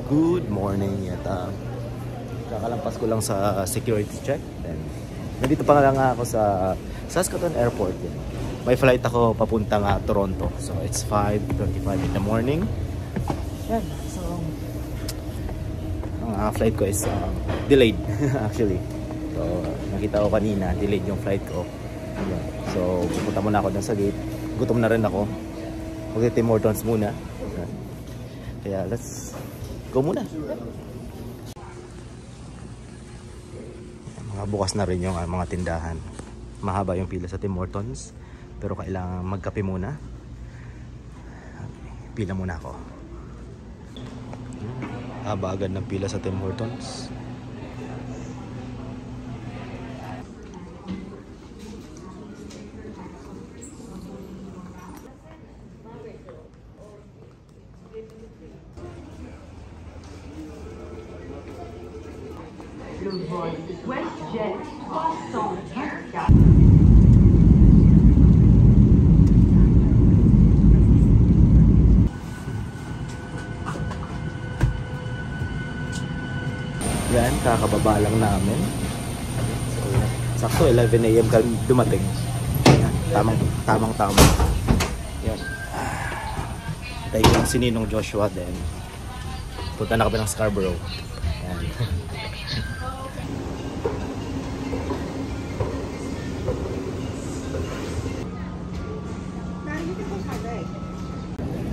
Good morning. At kakalampas ko lang sa security check. And nandito pa lang ako sa Saskatoon Airport. Yan. May flight ako papuntang Toronto. So it's 5:25 in the morning. Yan. So ang flight ko is delayed actually. So nakita ko kanina, delayed yung flight ko. Yan. So pupunta muna ako dun sa gate. Gutom na rin ako. Mag-Tim Hortons muna. Yan. Kaya let's go muna. Bukas na rin yung mga tindahan. Mahaba yung pila sa Tim Hortons, pero kailangan magkape muna. Pila muna ako. Haba agad ng pila sa Tim Hortons. WestJet, Boston, Canada. Yan, kakababa lang namin. So, sakto 11 AM ka dumating. Yan, tamang-tama. Yan. Tayo yung sininong Joshua din. Punta na kami ng Scarborough. Yan.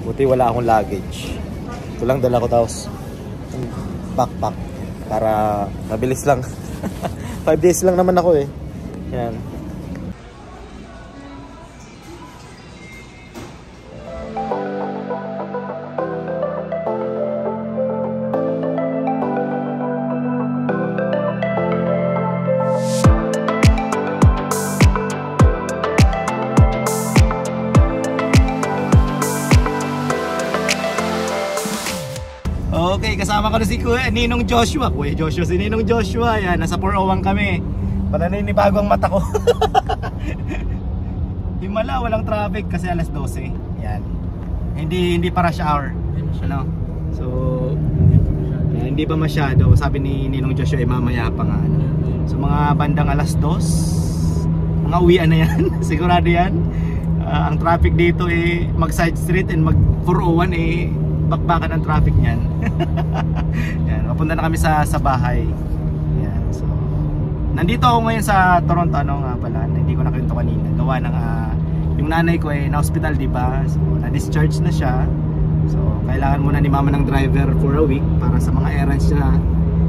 Buti wala akong luggage. Ito lang dala ko, tapos backpack para mabilis lang. 5 days lang naman ako eh. Yan. Okay, kasama ko na si Ninong Joshua. Si Ninong Joshua. Yan, nasa 401 kami. Pananinibago ang mata ko. Himala, walang traffic kasi alas 12. Yan. Hindi para rush hour. Ano? So, yan, hindi pa masyado. Sabi ni Ninong Joshua ay mamaya pa nga. So mga bandang alas 2, mga uwian na yan. Sigurado yan. Ang traffic dito eh mag side street and mag 401 eh bakbakan ang traffic niyan. Yan, papunta na kami sa bahay. Yan, so nandito ako ngayon sa Toronto, ano nga pala, hindi ko nakwento kanina. Gawa ng yung nanay ko eh na hospital, di ba? So na-discharge na siya. So kailangan muna ni mama ng driver for a week para sa mga errands niya.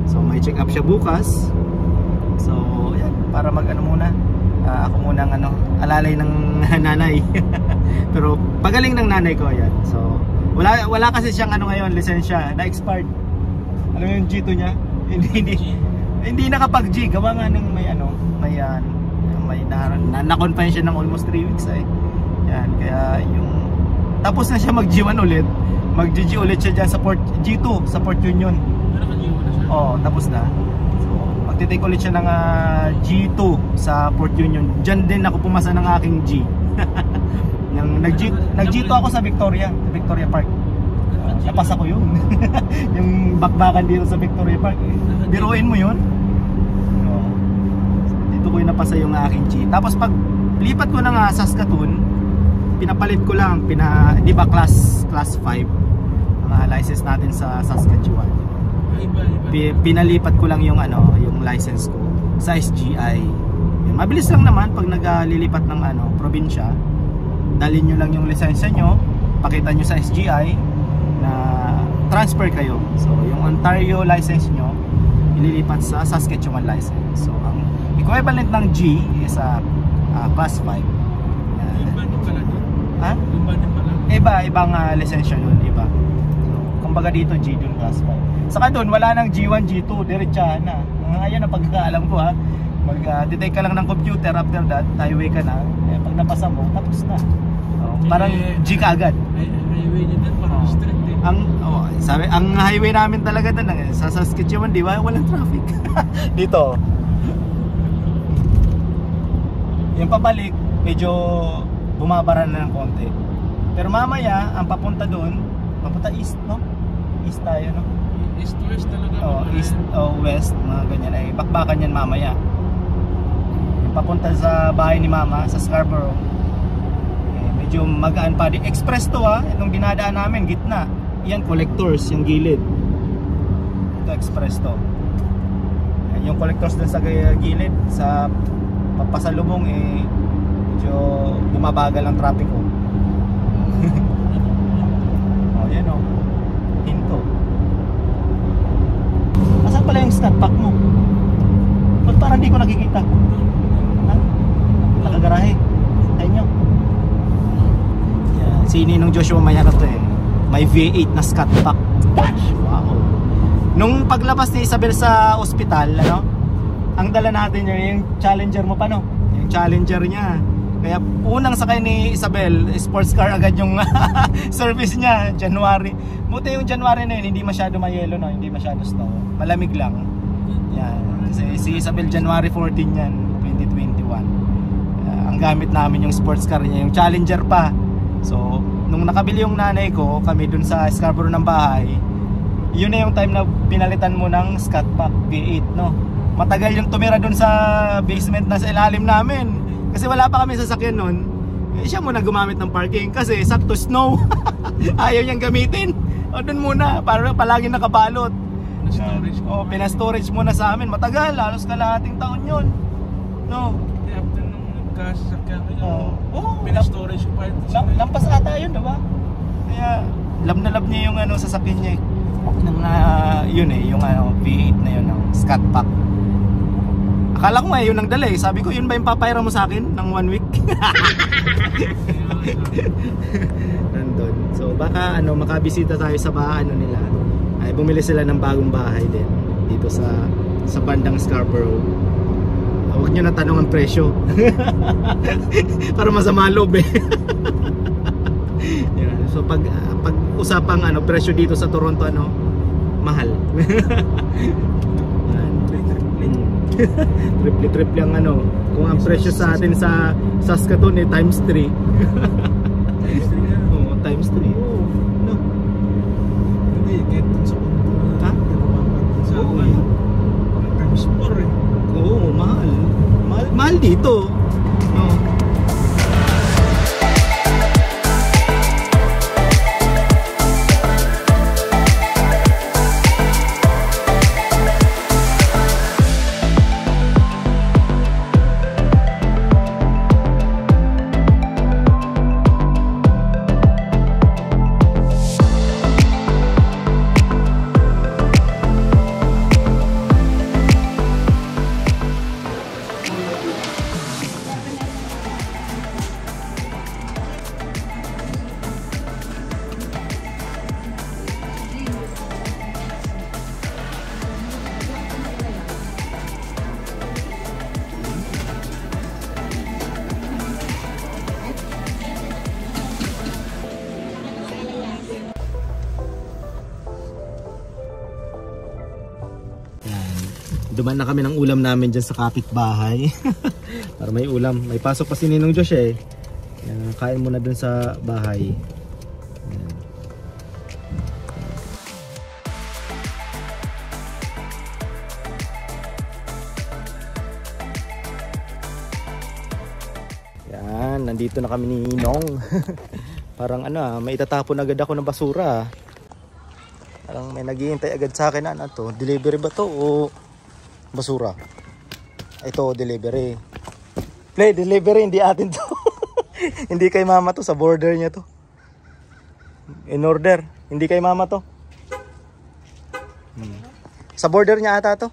So may check up siya bukas. So yan, para mag-ano muna. Ako muna ang alalay ng nanay. Pero pagaling ng nanay ko yan. So wala kasi siyang ngayon, lisensya, na-expired. Alam mo yung G2 niya? Hindi nakapag-G. Gawa nga ng may na-confine siya ng almost 3 weeks eh. Yan, kaya yung tapos na siya mag-G1 ulit. Mag-G ulit siya dyan sa G2, sa Port Union. Oo, tapos na. So, magtitake ulit siya ng G2 sa Port Union. Diyan din ako pumasa ng aking G. Nag-G2 ako sa Victoria Park. Napasa ko yun. Yung bakbakan dito sa Victoria Park. Biruin mo yun. Dito ko yung napasa yung aking G. Tapos pag lipat ko ng Saskatoon, pinapalit ko lang, di ba class 5 mga license natin sa Saskatchewan. Pinalipat ko lang yung yung license ko sa SGI. Mabilis lang naman pag naglilipat ng probinsya. Dalhin nyo lang yung lisensya nyo, pakita nyo sa SGI na transfer kayo. So yung Ontario license nyo ililipat sa Saskatchewan license. So ang equivalent ng G is class 5. Ha? Ibang lisensya nun, iba. So, kumbaga dito G dun class 5. Saka dun wala nang G1, G2, diretsahan na. Ayan ang pagkakaalam ko ha. Mag-detect ka lang ng computer, after that highway ka na. Pag napasa mo, tapos na. Parang G ka agad. Highway niya din, parang strict eh. Ang highway namin talaga doon sa Saskatchewan, di ba? Walang traffic. Dito. Yung pabalik, medyo bumabara na ng konti. Pero mamaya, ang papunta doon, papunta east, no? East tayo, no? East to west talaga. East o west, mga ganyan. Ay bakbakan yan mamaya. Yung papunta sa bahay ni mama, sa Scarborough. Medyo magaan pa. Express to itong dinadaan namin, gitna. Yan, collectors, yung gilid. Ito, express to. Yung collectors dun sa gilid, sa papasalubong medyo bumabagal ang traffic ko. Yan hinto. Asan pala yung stat pack mo? Ba't parang di ko nakikita? Ha? Nakagarahe. Tayo nyo. Si Ninong Joshua Mayano to may V8 na Scat Pack. Wow. Nung paglabas ni Isabel sa ospital, ang dala natin yung Challenger mo pa, no? Yung Challenger niya. Kaya unang sakay ni Isabel, sports car agad yung service niya, January. Buti yung January na yun, hindi masyado mayelo, no? Hindi masyado snow. Malamig lang. Yan. Kasi si Isabel January 14 yan, 2021. Ang gamit namin yung sports car niya, yung Challenger pa. So, nung nakabili yung nanay ko, kami dun sa Scarborough ng bahay, yun na yung time na pinalitan mo ng Scat Pack V8, no? Matagal yung tumira dun sa basement na sa ilalim namin. Kasi wala pa kami sasakyan nun. Siya muna gumamit ng parking kasi sakto snow. Ayaw niyang gamitin. Dun muna, para palagi nakabalot. Pinastorage muna sa amin. Matagal, halos kalahating taon yun. No? After nung nagkasasakyan kayo, pinastorage ko pa. Lampas ata yun, diba? Kaya love na love niya yung sasakyan niya yun yung V8 na yun, Scat Pack. Akala ko yun ang dala Sabi ko, yun ba yung papayra mo sa akin ng 1 week? Nandun. So baka makabisita tayo sa bahay nila. Ay bumili sila ng bagong bahay din dito sa bandang Scarborough. Huwag nyo na tanong ang presyo. Para masama loob Yan. So pag usapang presyo dito sa Toronto mahal. Triple ang kung ang presyo sa atin sa Saskatoon times 3. Times 3. No. Hindi, kahit sa dito. Oh. Duman na kami ng ulam namin dyan sa kapitbahay. Para may ulam. May pasok pa si Ninong Josh eh. Yan, kain muna dun sa bahay. Yan. Yan, nandito na kami ni Ninong. Parang ano may itatapon agad ako ng basura. Parang may naghihintay agad sa akin na ano to. Delivery ba to o basura? Ito delivery. Play delivery, hindi atin to. Hindi kay mama to, sa border niya to. In order, hindi kay mama to. Sa border niya ata to.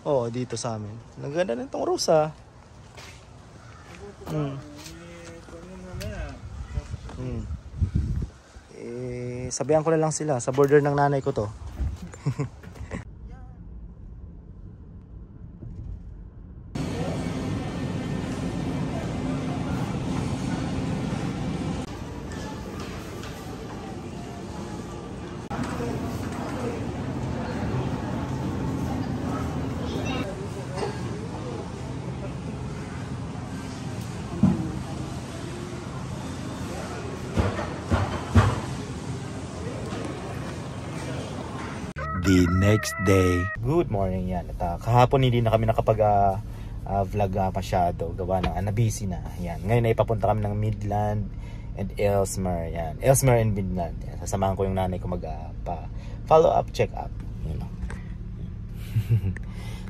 Oh, dito sa amin. Naganda na itong rosa. Sabihan ko na lang sila, sa border ng nanay ko to. The next day. Good morning yan. At kahapon hindi na kami nakapag-vlog masyado. Gawa ng busy na. Yan. Ngayon ay papunta kami ng Midland and Ellesmere. Yan. Ellesmere and Midland. Yan. Sasamahan ko yung nanay ko mag-follow up, check up. You know.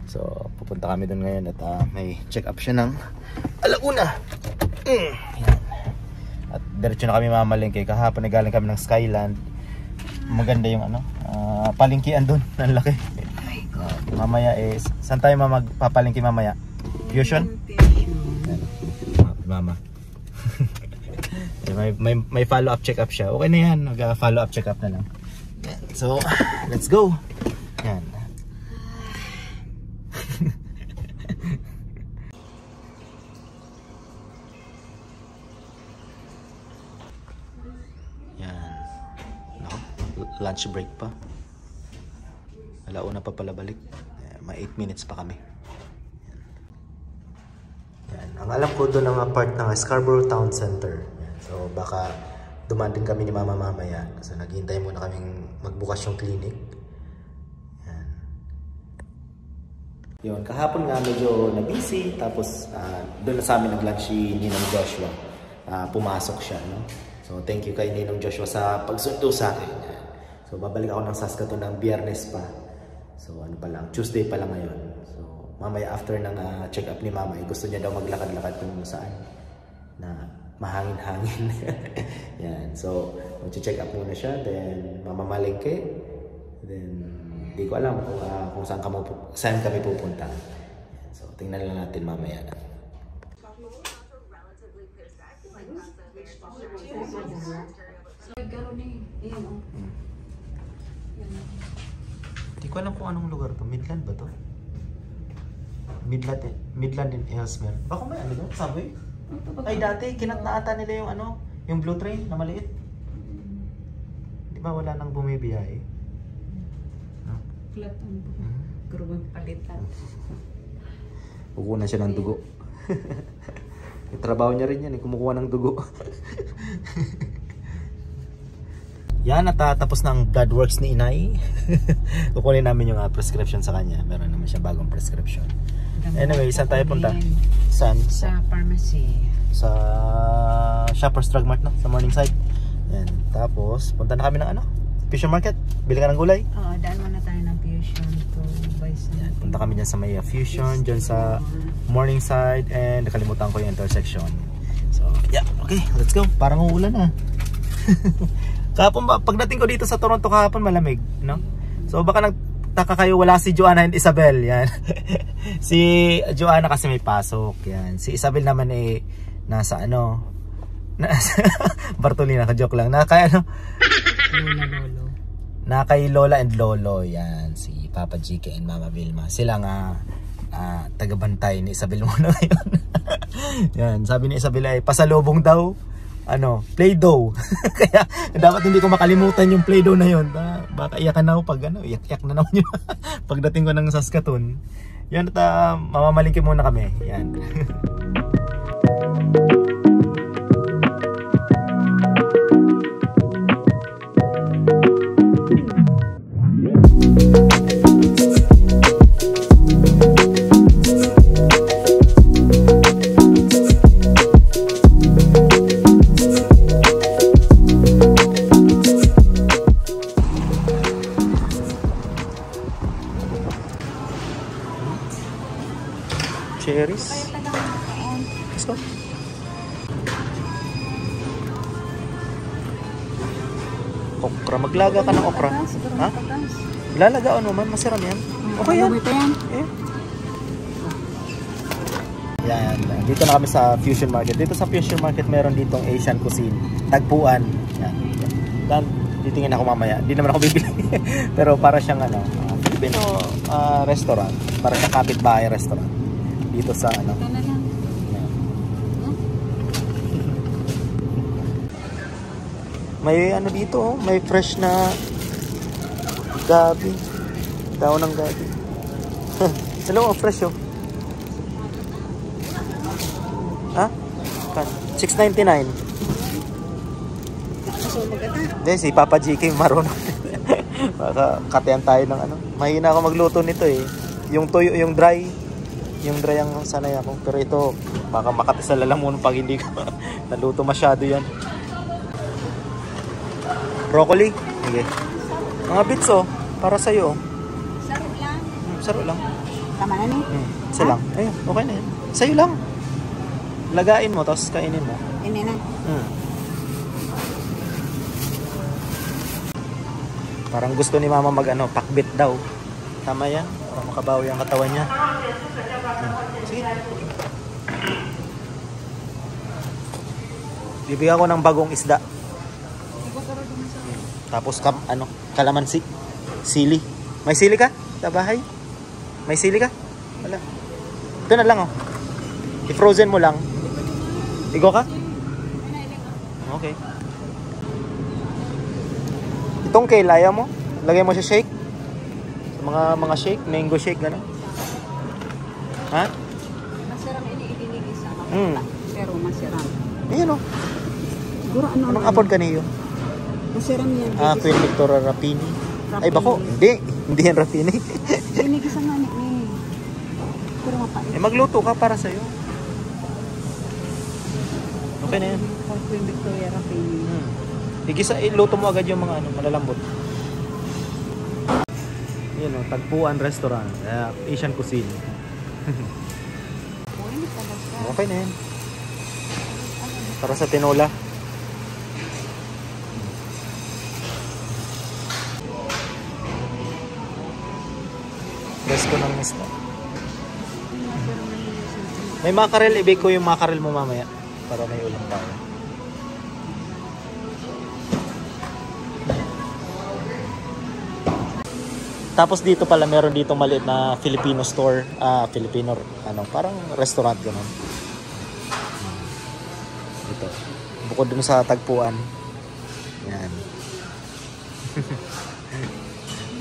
So, pupunta kami doon ngayon at may check up siya ng alauna. Yan. At diretso na kami mamalengke. Kahapon galing kami ng Skyland. Maganda yung palengkean doon. Ang laki. Mamaya saan tayo magpapalengke mamaya? Fusion? Mama. may follow up check up siya. Okay na yan. Mag-follow up check up na lang. So, let's go. Yan. Lunch break pa. Alauna pa pala balik. May 8 minutes pa kami. Yan. Ang alam ko doon ang part ng Scarborough Town Center. Yan. So baka dumaan din kami ni mama mamaya. So naghihintay muna kaming magbukas yung clinic. Yan. Yun, kahapon nga medyo na-busy. Tapos doon na sa amin nag-lunch si Ninong Joshua. Pumasok siya. No? So thank you kay Ninong Joshua sa pagsundo sa akin. So babalik ako ng Saskatoon ng Biyernes pa. So ano pa lang, Tuesday pa lang ngayon. So mamaya after ng check up ni mama, gusto niya daw maglakad-lakad kung saan na mahangin-hangin. Yan. So mag-check up muna siya, then mamamalengke. Then hindi ko alam kung saan kami pupunta. Yan. So tingnan lang natin mamaya. Hindi ko alam kung anong lugar to. Midland ba to? Midland in Ellesmere. Baka may ano doon? Subway? Ay dati, kinat na ata nila yung yung blue train na maliit. Di ba wala nang bumibiyahe? Flat on po. Grubang palitan. Kukuha siya ng dugo. Yung trabaho niya rin yan, kumukuha ng dugo. Yan, natatapos ng blood works ni Inay. Kukunin namin yung prescription sa kanya. Meron naman siya bagong prescription. Anyway, saan tayo punta? Saan? Sa pharmacy. Sa Shoppers Drug Mart, no? Sa Morningside. Yan. Tapos, punta na kami ng Fusion Market. Bili ka ng gulay. Oo, daan muna tayo ng Fusion to buy some. Yan. Punta kami dyan sa may Fusion, dyan sa Morningside, and nakalimutan ko yung intersection. So, yeah. Okay, let's go. Parang uulan na. Kahapon ba, pagdating ko dito sa Toronto kahapon, malamig, no? So baka nagtaka kayo, wala si Joanna and Isabel, yan. Si Joanna kasi may pasok, yan. Si Isabel naman nasa Bartolina, ka-joke lang. Lola Lolo. Kay Lola and Lolo, yan. Si Papa GK and Mama Vilma. Sila nga tagabantay ni Isabel muna ngayon. Yan, sabi ni Isabel ay pasalubong daw. Play-Doh. Kaya dapat hindi ko makalimutan yung Play-Doh na yun. Baka iyakan na ako pag iyak na naman yun. Pagdating ko ng Saskatoon. Yan, at mamamalingki muna kami. Yan. Cherries. Let's go. Okra. Maglaga ka ng okra. Ha? Lalagaon mo man. Masarap yan. Okay yan. Eh. Yan. Dito na kami sa Fusion Market. Dito sa Fusion Market meron ditong Asian cuisine. Tagpuan. Yan. Dan, titingin ako mamaya. Hindi naman ako bibili. Pero para siyang Filipino restaurant. Para siyang kapitbahay restaurant. Dito sa may dito, may fresh na gabi. Daon ng gabi. Hello, fresh Ha? 6.99. Hindi, si Papa GK marunong. Baka katiyan tayo ng Mahina ako magluto nito Yung toyo, yung dry ang sanay ako. Pero ito, baka makati sa lalamunan pag hindi ka naluto masyado yan. Broccoli. Sige. Mga bits para sa'yo. Saro lang. Saro lang. Tama na Isa lang. Ayun, okay na yan. Sa'yo lang. Lagain mo, tapos kainin mo. Ini na. Parang gusto ni mama pakbit daw. Tama yan. Para makabawi ang katawan niya. Sige. Bibigyan ko ng bagong isda. Tapos kalamansi. Sili. May sili ka sa bahay? May sili ka? Wala. Ito na lang I-frozen mo lang. Igo ka? Okay. Itong kailaya mo, lagay mo sa shake. Mga shake, mango shake gano'n. Ha? Masarap iniidinig isa kapata. Pero masarap. Ayan Siguro Anong apod ka niyo? Masarap yan. Queen Victoria Rapini. Ay bako, hindi yan Rapini. Dinig isa nga pero mapait. Magluto ka para sa'yo. Okay na yan. Queen Victoria Rapini. Iluto mo agad yung mga malalambot. Yan Tagpuan Restaurant. Asian cuisine. Okay na yan. Para sa tinola. Best ko ng isda. May mackerel. I-bake ko yung mackerel mo mamaya. Para may ulam tayo. Tapos dito pala meron dito maliit na Filipino store, Filipino parang restaurant gano'n. Dito. Bukod dun sa Tagpuan. Yan.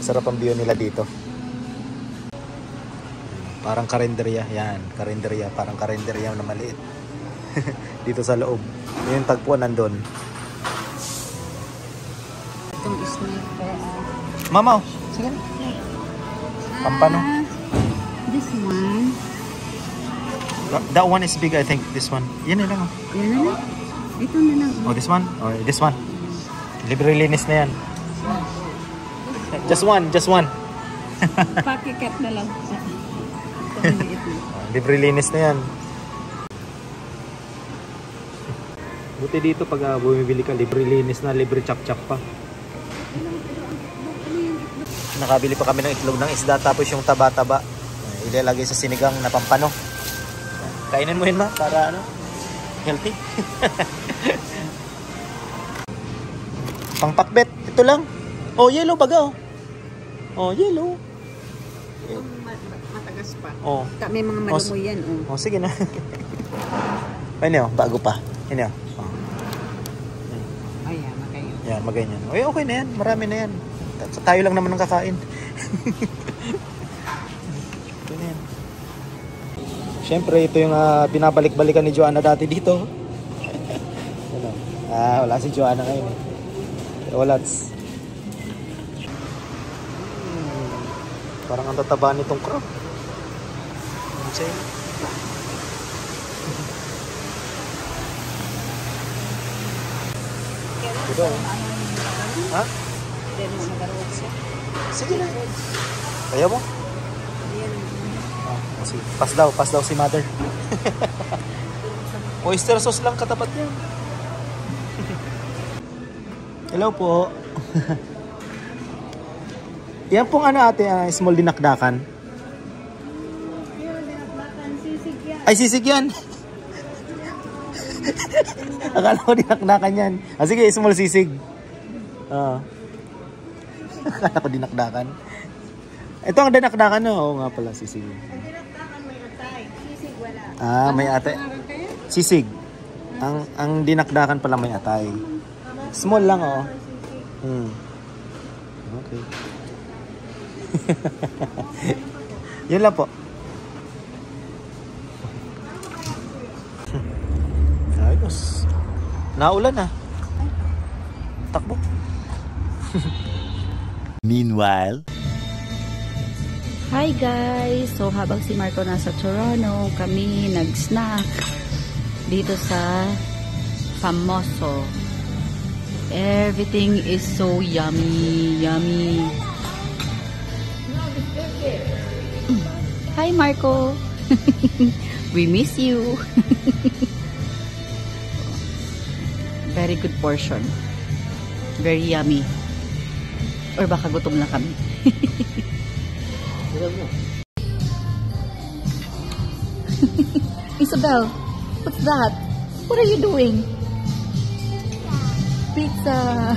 Sarap ang view nila dito. Parang karinderya, yan, karinderya, parang karinderya na maliit. Dito sa loob. Yung Tagpuan nandun. Itong sniper. Mama, oh. Sige na. Pampano. This one. That one is big, I think. This one. Yan na lang. Oh. Yan na lang. Ito na lang. Oh, this one? Or this one? Libre linis na yan. Just one, just one. Pakikat na lang. Ito maliit na. Libre linis na yan. Buti dito pag bumibili ka, libre linis na, libre chop-chop pa. Nakabili pa kami ng itlog ng isda, tapos yung taba-taba ilalagay sa sinigang na pampano. Kainin mo yun, ma, para ano, healthy. Pangpakbet, ito lang. Oh, yellow baga, oh. Oh, yellow. Matagas pa. Oh. May mga malumoy yan. Oh, sige na. Ayun, oh, bago pa. Yun, oh. Ayan, magayon. Yan, maganyan. Oy, okay na yan. Marami na yan. Tayo lang naman ang kakain. Ito na yan. Siyempre, ito yung binabalik-balikan ni Joanna dati dito. Ano? Wala si Joanna ngayon. Wala. Parang ang tataba nitong crop. Okay. Diba? Ha? Sige na. Kaya mo? Sige. Pas daw si mother. Oyster sauce lang katapat niya. Hello po. Yan pong ano ate, small dinakdakan. Ay, sisig yan. Akala ko dinakdakan yan. Sige, small sisig. Akala ko dinakdakan. Ito ang dinakdakan, no? Oo nga pala, sisig. Ang dinakdakan may atay. Sisig wala. May atay. Sisig. Ang dinakdakan pala may atay. Small lang, oh. Okay. Yun lang po. Ayos. Naulan na. Takbo. Meanwhile, hi guys! So habang si Marco nasa Toronto, kami nag-snack dito sa Famoso. Everything is so yummy, yummy. Hi Marco! We miss you! Very good portion. Very yummy. Or baka gutom na kami. Isabel, what's that? What are you doing? Pizza.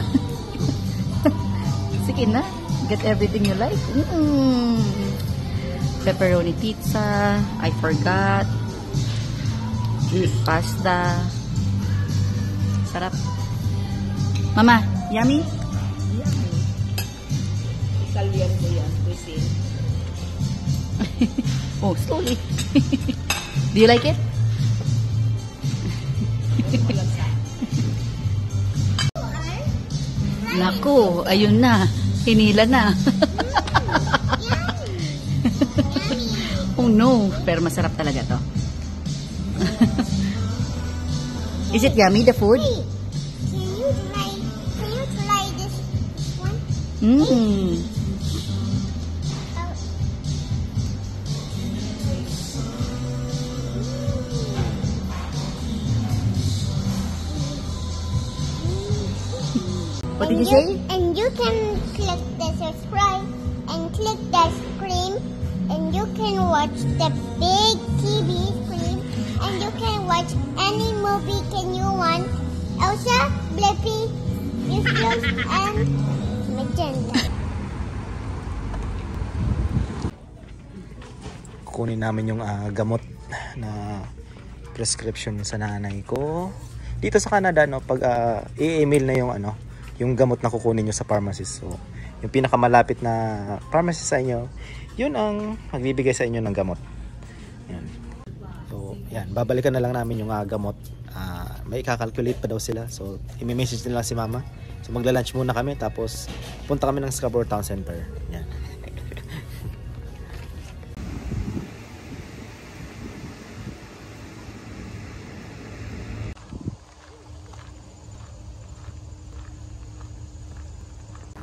Sige na. Get everything you like. Pepperoni pizza. I forgot. Pasta. Sarap. Mama, yummy? Italian ko yan. Cuisine. Oh, slowly. Do you like it? Naku, ayun na. Hinila na. Oh no, pero masarap talaga to. Is it yummy, the food? Can you try this one? What did you say? And you can click the subscribe and click the screen, and you can watch the big TV screen, and you can watch any movie can you want. Elsa, Blippi, Yusuf, and Magenta. Kukunin namin yung gamot na prescription sa nanay ko. Dito sa Canada, no, pag i-email na yung yung gamot na kukunin nyo sa pharmacist. So, yung pinakamalapit na pharmacist sa inyo, yun ang magbibigay sa inyo ng gamot. Yan. So, yan. Babalikan na lang namin yung gamot. May kakalculate pa daw sila. So, i-message nila si mama. So magla-lunch muna kami tapos punta kami ng Scarborough Town Center. Yan.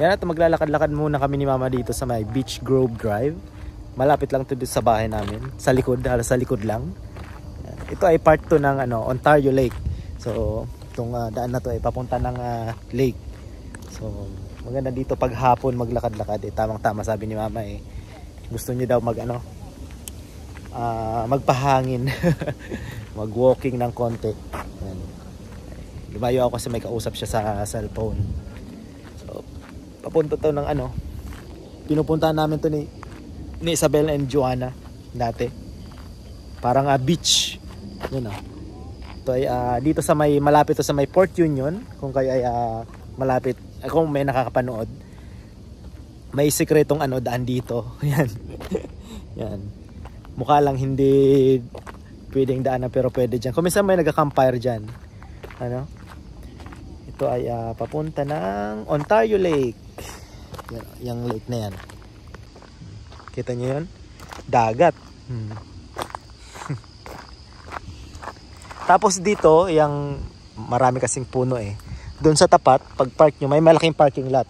Yan, at maglalakad-lakad muna kami ni Mama dito sa may Beach Grove Drive. Malapit lang to sa bahay namin. Sa likod, halos sa likod lang. Yan. Ito ay part 2 ng Ontario Lake. So, itong daan na to ay papunta ng lake. So, maganda dito pag hapon maglakad-lakad. Tamang-tama sabi ni Mama gusto niya daw magpahangin. Mag-walking ng konti. Yan. Lumayo ako kasi may kausap siya sa cellphone. Papunta to ng pinupuntahan namin to ni Isabel and Joanna dati. Parang beach. Yun Ito ay dito sa may malapit to sa may Port Union, kung kayo ay malapit, kung may nakakapanood. May sikretong daan dito. Yan. Yan. Mukha lang hindi pwedeng daanan pero pwede diyan. Kung minsan may nagka-campfire diyan. Ito ay papunta ng Ontario Lake. Yung lake na yan. Kita nyo yun? Dagat. Tapos dito, yung marami kasing puno Doon sa tapat, pag park nyo, may malaking parking lot.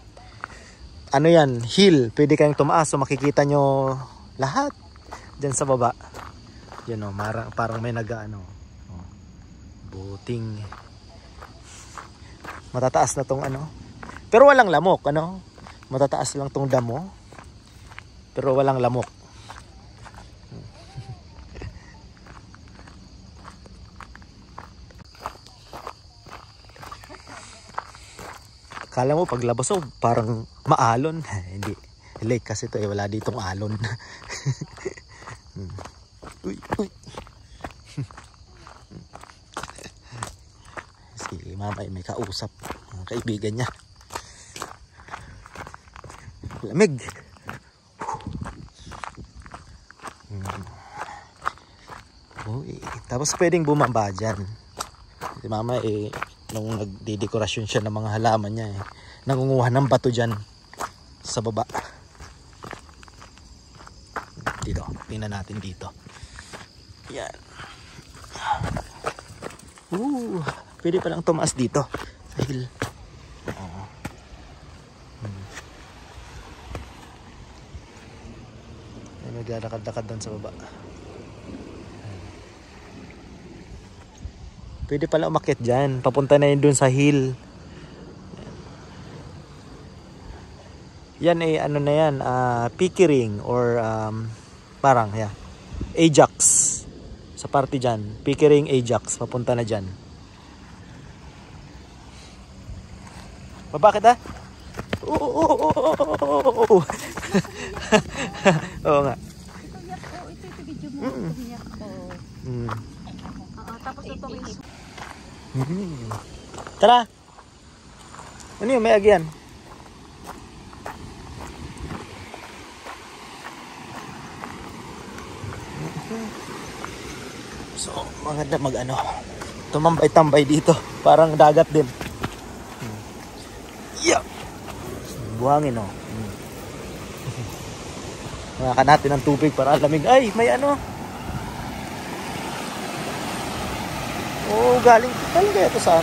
Ano yan? Hill. Pwede kayong tumaas so makikita nyo lahat. Diyan sa baba. Yan parang may boating. Matataas na tong pero walang lamok matataas lang tong damo pero walang lamok. Kala mo paglabas parang maalon. Hindi, lake kasi to wala ditong alon. Uy. Si Mama may kausap, mga kaibigan niya. Lamig. Tapos pwedeng bumaba dyan. Si Mama nung nagdidekorasyon siya ng mga halaman niya nangunguha ng bato dyan sa baba. Dito, tingnan natin dito. Yan. Pwede palang tumaas dito sa hill. Naglalakad-lakad doon sa baba. Pwede pala umakyat dyan. Papunta na yun doon sa hill. Yan na yan, Pickering or parang Ajax. Sa party dyan, Pickering Ajax. Papunta na dyan. Bakit Oo nga. Ito video mo. Umiyak ko. Tapos ito Tara. Ano yun? May agyan. So, maganda tumambay-tambay dito. Parang dagat din. Yeah. Buhangin Makakan natin ng tubig para lamig. Ay, may galing kaya ito saan?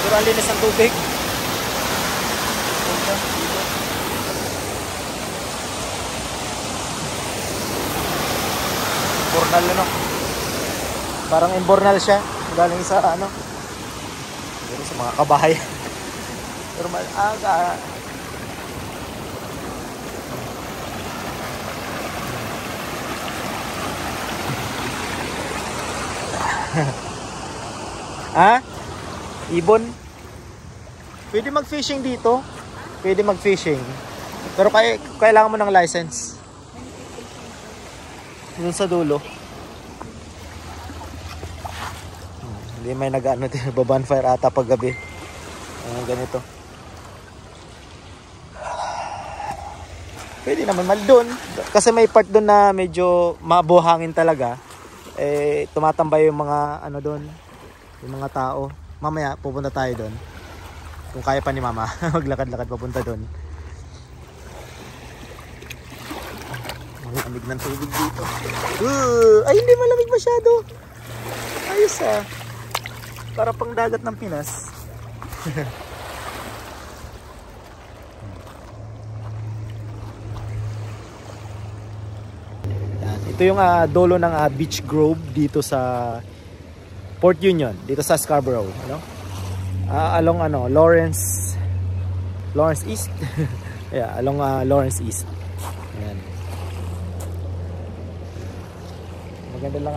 Pero ang linis ng tubig. Bornal parang imbornal siya galing sa pero sa mga kabahay. Pero maaga ibon. Pwede mag-fishing dito. Pwede mag-fishing. Pero kailangan mo ng license. Doon sa dulo. Hindi may bonfire ata pag gabi. Ganito. Pwede naman doon. Kasi may part doon na medyo mabuhangin talaga. Eh, tumatambay yung mga ano doon. Yung mga tao. Mamaya pupunta tayo doon. Kung kaya pa ni mama, maglakad-lakad papunta doon. Malamig ng tubig dito. Ay, hindi malamig masyado. Ayos ah. Para pang dagat ng Pinas. Yan. Ito yung dulo ng Beach Grove dito sa Port Union, dito sa Scarborough, ano? Along Lawrence East. Yeah, along Lawrence East. Ayan. Maganda lang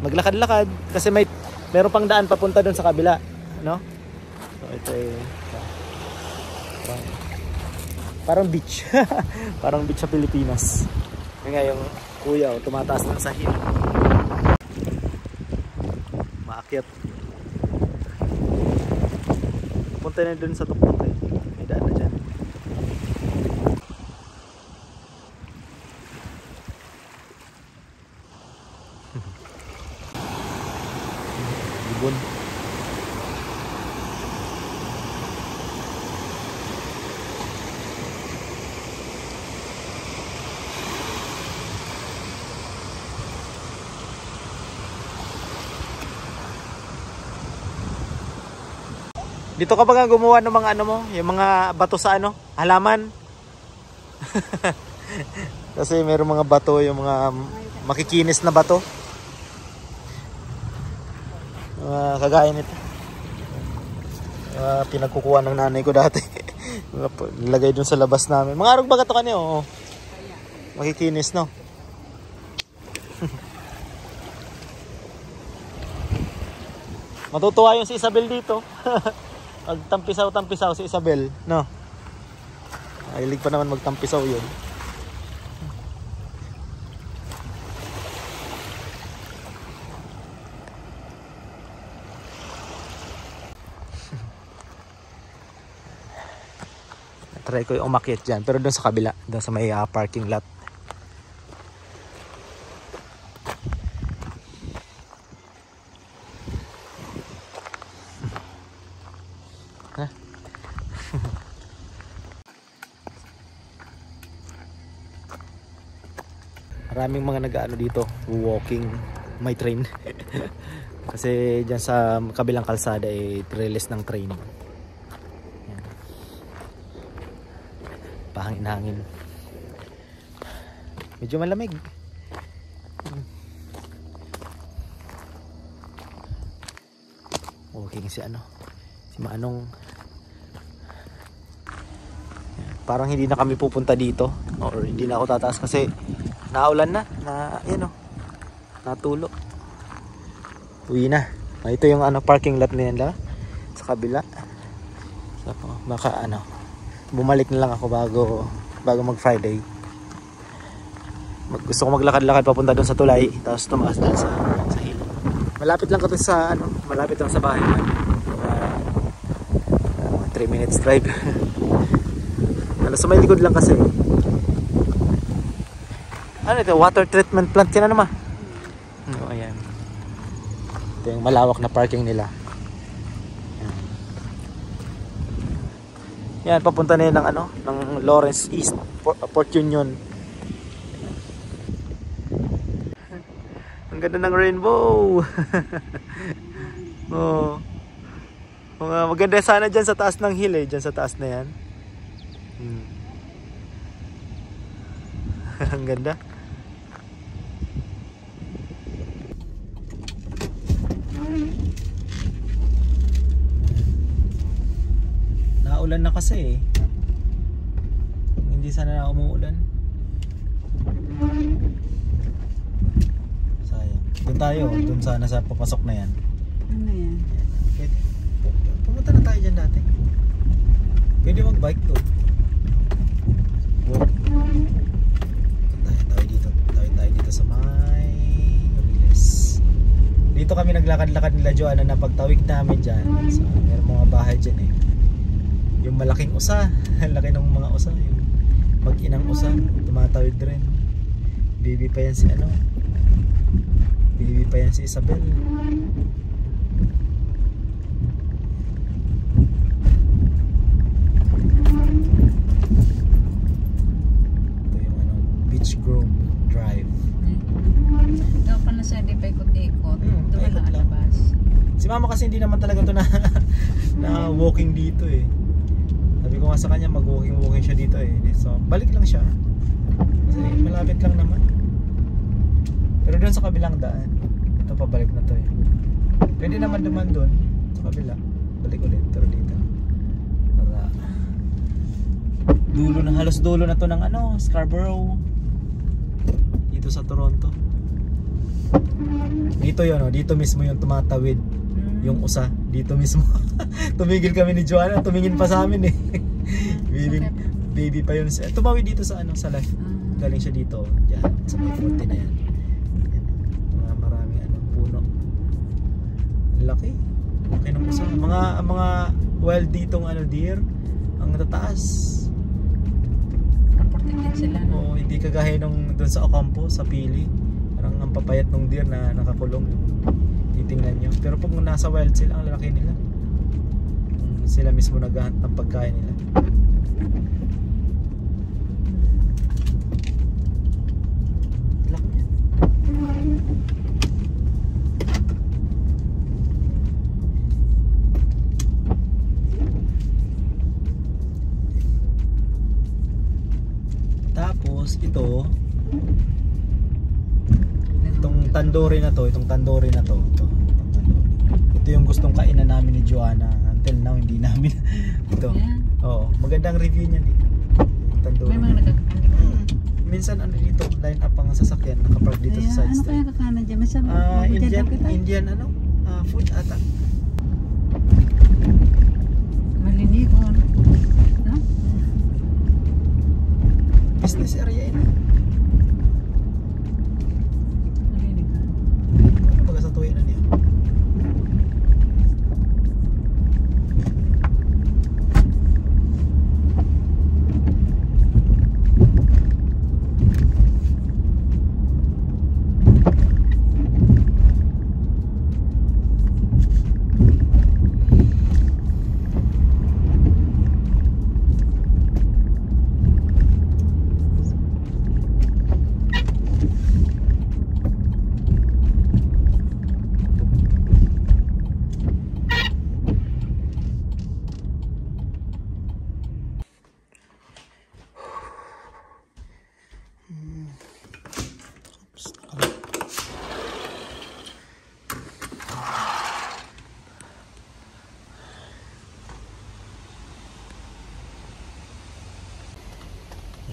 maglakad-lakad kasi meron pang daan papunta doon sa kabila, no? So ito parang beach. Parang beach sa Pilipinas. Yung nga yung kuya tumataas lang sa hill. Maakyat. Punta na doon sa tuktok eh. May daan na dyan. Ibon. Dito ka ba gumawa ng mga yung mga bato sa halaman? Kasi mayroong mga bato, yung mga makikinis na bato. Kagaya nito. Pinagkukuha ng nanay ko dati. Nilagay dun sa labas namin. Mga arog baga to kanyo, oo. Makikinis, no? Matutuwa yung si Isabel dito. Magtampisaw-tampisaw si Isabel, no? Mahilig pa naman magtampisaw yun. Try ko yung umakyat dyan, pero doon sa kabila, doon sa may parking lot. Maraming mga nag-ano dito, walking, may train. Kasi dyan sa kabilang kalsada release ng train. Yan. Pahangin-hangin. Medyo malamig. Walking si Manong. Yan. Parang hindi na kami pupunta dito, or hindi na ako tataas kasi naulan na, natulo. Uwi na. Ito yung parking lot nila sa kabila. So, baka bumalik na lang ako bago mag Friday. Gusto ko maglakad-lakad papunta doon sa tulay, tapos tumaas na sa hill. Malapit lang ko sa malapit lang sa bahay. 3 minutes drive. Sa may likod lang kasi. Ano ito? Water treatment plant yan naman. Ayan. Ito yung malawak na parking nila. Yan, papunta na yun ng Lawrence East, Port Union. Ang ganda ng rainbow. Oh. Maganda sana dyan sa taas ng hill dyan sa taas na yan. Ang ganda. Naulan na kasi Hindi sana na umuulan. Sayang. Doon tayo. Doon sana sa papasok na yan. Ano yan? Pwede. Pumunta na tayo dyan dati. Pwede mag-bike doon. Walk. Tayo dito sa may Riles. Dito kami naglakad-lakad nila Joanna na pagtawid namin dyan. So, meron mga bahay dyan eh. Yung malaking usa. Laki ng mga usa. Yung Mag-inang usa, tumatawid rin. Baby pa yan si ano. Baby pa yan si Isabel. Ito yung ano, Beach Grove Drive. Daw pa na sa di pa ikot-ikot. Doon paikot lang lang. alabas. Si mama kasi hindi naman talaga to na na walking dito eh. Sabi ko nga sa kanya mag-walking siya dito eh. So balik lang siya. Kasi malapit lang naman. Pero doon sa kabilang daan, ito pabalik na to eh. Pwede naman duman doon sa kabila. Balik ulit pero dito. Para dulo na, halos dulo na to ng ano, Scarborough. Dito sa Toronto. Dito yun, oh, dito mismo yung tumatawid. Yung usa, dito mismo. Tumigil kami ni Joanna, tumingin pa sa amin eh. Baby pa yun. Tumawid dito sa ano, sa left. Galing siya dito, diyan, sa may 40 na yan. Yan. Maraming ano, puno. Laki. Laki ng usa. Mga wild ditong ano, deer, ang tataas. Protected sila, no? Oo, hindi kagaya nung doon sa Ocampo, sa Pili. Parang ang papayat ng deer na nakakulong. Titingnan nyo. Pero pag nasa wild sila, ang lalaki nila. Sila mismo naghahanap ng pagkain nila. Laki yan. Tapos ito, itong tandoori na to, itong tandoori. Ito yung gustong kainan namin ni Joanna. Until now hindi namin ito. Oo, magandang review niyan eh. Tandoori. May mga nagkakanin. Minsan ano dito, line up ang sasakyan, nakapark dito sa side Ano street. kaya kakanan dyan? Masama, Indian ano? Food ata. Malinigon. No? Business area yun. Malinigon. Ano baga sa tuwi na niya?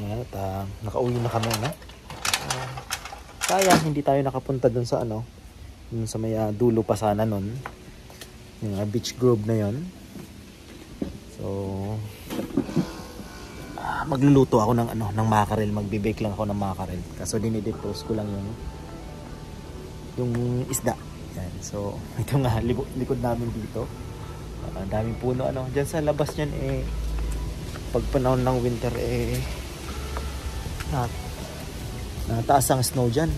Yan, at nakauwi na kami na. Sayang hindi tayo nakapunta dun sa ano, dun sa may dulo pa sana nun, yung Beach Grove na yon. So magluluto ako ng ano, ng mackerel, magbe-bake lang ako ng mackerel. Kaso dinidepose ko lang yung isda. Yan. So ito nga likod namin dito. Daming puno ano, diyan sa labas niyan eh pag panahon ng winter eh nataas ang snow dyan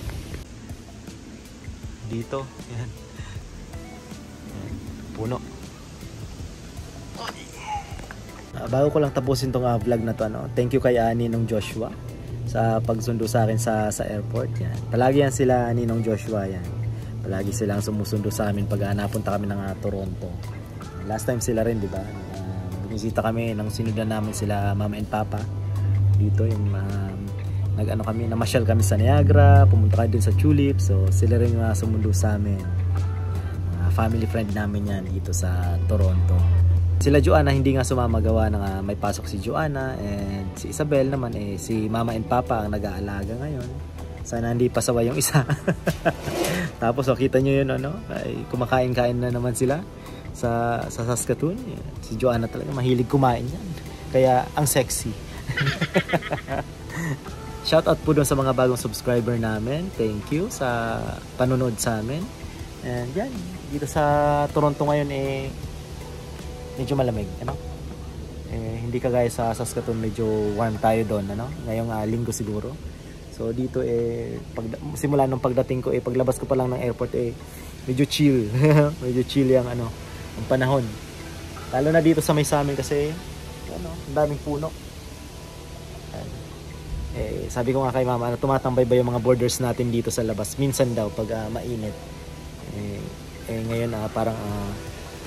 dito. Yan. Yan. Puno. Bago ko lang tapusin tong vlog na to ano, thank you kay Ninong Joshua sa pagsundo sa akin sa airport. Yan. Palagi yan sila Ninong Joshua yan. Palagi silang sumusundo sa amin pag napunta kami ng Toronto. Last time sila rin, di ba? Binisita kami nang sinudan namin sila Mama and Papa dito yung nag-ano kami, namasyal kami sa Niagara, pumunta kami dun sa Tulip. So sila rin yung sumundo sa amin. Family friend namin yan dito sa Toronto. Sila Joanna hindi nga sumamagawa na may pasok si Joanna, and si Isabel naman eh si Mama and Papa ang nag-aalaga ngayon. Sana hindi pasawa yung isa. Tapos kita nyo yun ano, ay kumakain-kain na naman sila sa Saskatoon. Si Joanna talaga mahilig kumain yan. Kaya ang sexy. Shoutout po doon sa mga bagong subscriber namin. Thank you sa panonood sa amin. And yan, dito sa Toronto ngayon eh medyo malamig, ano? Hindi kagaya sa Saskatoon, medyo warm tayo doon, ano? Ngayong linggo siguro. So dito simula nung pagdating ko, paglabas ko pa lang ng airport, medyo chill. Medyo chill yung ang panahon. Lalo na dito sa may amin kasi ang daming puno. Sabi ko nga kay mama, tumatambay ba yung mga borders natin dito sa labas? Minsan daw pag mainit. Ngayon parang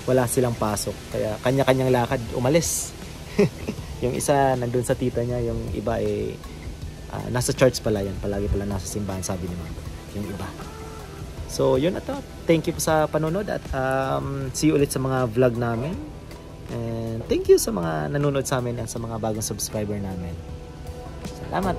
wala silang pasok. Kaya kanya-kanyang lakad, umalis. Yung isa nandun sa tita niya, yung iba nasa church pala yan. Palagi pala nasa simbahan, sabi ni mama. Yung iba. So yun ito. Thank you sa panonood at see you ulit sa mga vlog namin. And thank you sa mga nanonood sa amin at sa mga bagong subscriber namin. Salamat!